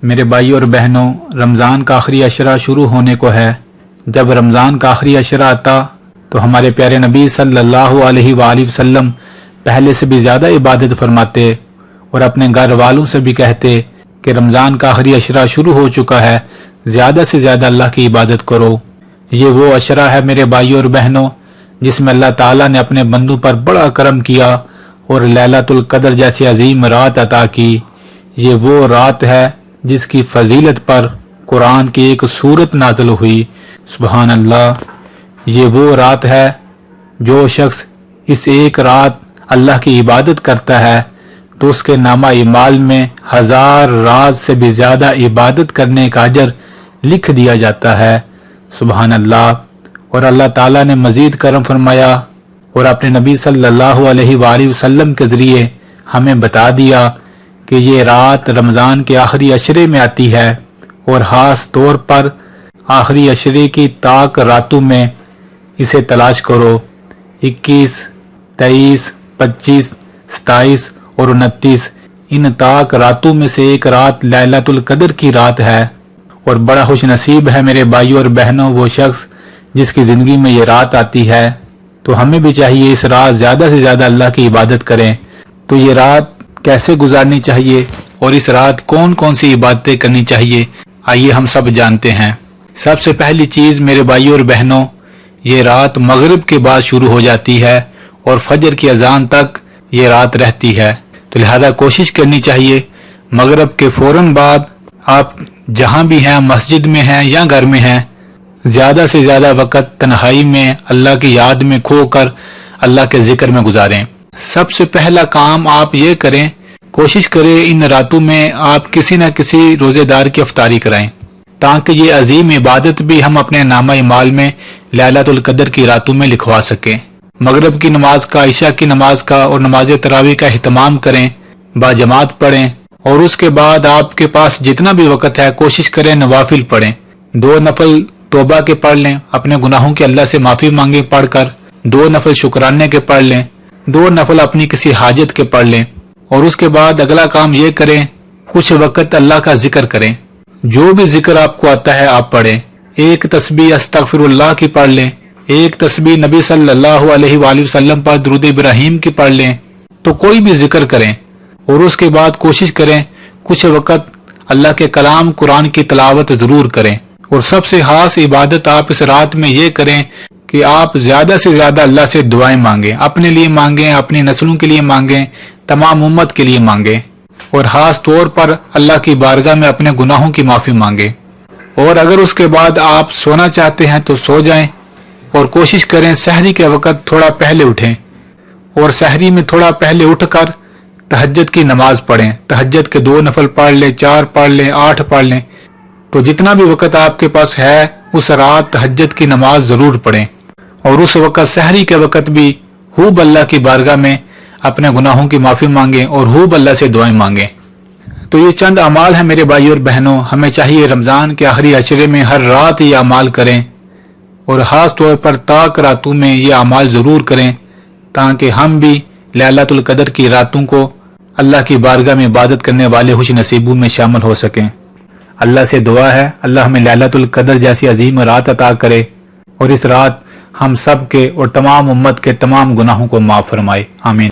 میرے بھائیو اور بہنوں، رمضان کا آخری عشرہ شروع ہونے کو ہے۔ جب رمضان کا آخری عشرہ آتا تو ہمارے پیارے نبی صلی اللہ علیہ وآلہ وسلم پہلے سے بھی زیادہ عبادت فرماتے اور اپنے گھر والوں سے بھی کہتے کہ رمضان کا آخری عشرہ شروع ہو چکا ہے، زیادہ سے زیادہ اللہ کی عبادت کرو۔ یہ وہ عشرہ ہے میرے بھائیو اور بہنوں جس میں اللہ تعالیٰ نے اپنے بندوں پر بڑا کرم کیا اور لیلۃ القدر جیسی عظیم رات عطا کی۔ یہ وہ رات ہے جس کی فضیلت پر قرآن کی ایک سورت نازل ہوئی۔ سبحان اللہ، یہ وہ رات ہے جو شخص اس ایک رات اللہ کی عبادت کرتا ہے تو اس کے نامہ اعمال میں 1000 رات سے بھی زیادہ عبادت کرنے کا اجر لکھ دیا جاتا ہے۔ سبحان اللہ۔ اور اللہ تعالیٰ نے مزید کرم فرمایا اور اپنے نبی صلی اللہ علیہ وآلہ وسلم کے ذریعے ہمیں بتا دیا کہ یہ رات رمضان کے آخری عشرے میں آتی ہے اور خاص طور پر آخری عشرے کی طاق راتوں میں اسے تلاش کرو۔ 21، 23، 25، 27 اور 29 ان طاق راتوں میں سے ایک رات لیلۃ القدر کی رات ہے، اور بڑا خوش نصیب ہے میرے بھائیوں اور بہنوں وہ شخص جس کی زندگی میں یہ رات آتی ہے۔ تو ہمیں بھی چاہیے اس رات زیادہ سے زیادہ اللہ کی عبادت کریں۔ تو یہ رات کیسے گزارنی چاہیے اور اس رات کون کون سی عبادتیں کرنی چاہیے، آئیے ہم سب جانتے ہیں۔ سب سے پہلی چیز میرے بھائیوں اور بہنوں، یہ رات مغرب کے بعد شروع ہو جاتی ہے اور فجر کی اذان تک یہ رات رہتی ہے، تو لہذا کوشش کرنی چاہیے مغرب کے فوراً بعد آپ جہاں بھی ہیں، مسجد میں ہیں یا گھر میں ہیں، زیادہ سے زیادہ وقت تنہائی میں اللہ کی یاد میں کھو کر اللہ کے ذکر میں گزاریں۔ سب سے پہلا کام آپ یہ کریں، کوشش کریں ان راتوں میں آپ کسی نہ کسی روزے دار کی افطاری کرائیں تاکہ یہ عظیم عبادت بھی ہم اپنے نامہ اعمال میں لیلۃ القدر کی راتوں میں لکھوا سکیں۔ مغرب کی نماز کا، عشاء کی نماز کا اور نماز تراویح کا اہتمام کریں، باجماعت پڑھیں، اور اس کے بعد آپ کے پاس جتنا بھی وقت ہے کوشش کریں نوافل پڑھیں۔ 2 نفل توبہ کے پڑھ لیں، اپنے گناہوں کے اللہ سے معافی مانگیں پڑھ کر، 2 نفل شکرانے کے پڑھ لیں، 2 نفل اپنی کسی حاجت کے پڑھ لیں، اور اس کے بعد اگلا کام یہ کریں کچھ وقت اللہ کا ذکر کریں۔ جو بھی ذکر آپ کو آتا ہے آپ پڑھیں۔ 1 تسبیح استغفر اللہ کی پڑھ لیں، 1 تسبیح نبی صلی اللہ علیہ وآلہ وسلم پر درود ابراہیم کی پڑھ لیں، تو کوئی بھی ذکر کریں، اور اس کے بعد کوشش کریں کچھ وقت اللہ کے کلام قرآن کی تلاوت ضرور کریں۔ اور سب سے خاص عبادت آپ اس رات میں یہ کریں کہ آپ زیادہ سے زیادہ اللہ سے دعائیں مانگیں، اپنے لیے مانگیں، اپنی نسلوں کے لیے مانگیں، تمام امت کے لیے مانگیں، اور خاص طور پر اللہ کی بارگاہ میں اپنے گناہوں کی معافی مانگیں۔ اور اگر اس کے بعد آپ سونا چاہتے ہیں تو سو جائیں، اور کوشش کریں سحری کے وقت تھوڑا پہلے اٹھیں، اور سحری میں تھوڑا پہلے اٹھ کر تہجد کی نماز پڑھیں۔ تہجد کے 2 نفل پڑھ لیں، 4 پڑھ لیں، 8 پڑھ لیں، تو جتنا بھی وقت آپ کے پاس ہے اس رات تہجد کی نماز ضرور پڑھیں، اور اس وقت سحری کے وقت بھی خوب اللہ کی بارگاہ میں اپنے گناہوں کی معافی مانگیں اور خوب اللہ سے دعائیں مانگیں۔ تو یہ چند اعمال ہیں میرے بھائیو اور بہنوں، ہمیں چاہیے رمضان کے آخری عشرے میں ہر رات یہ اعمال کریں، اور خاص طور پر طاق راتوں میں یہ اعمال ضرور کریں تاکہ ہم بھی لیلۃ القدر کی راتوں کو اللہ کی بارگاہ میں عبادت کرنے والے خوش نصیبوں میں شامل ہو سکیں۔ اللہ سے دعا ہے اللہ ہمیں لیلۃ القدر جیسی عظیم رات عطا کرے، اور اس رات ہم سب کے اور تمام امت کے تمام گناہوں کو معاف فرمائے، آمین۔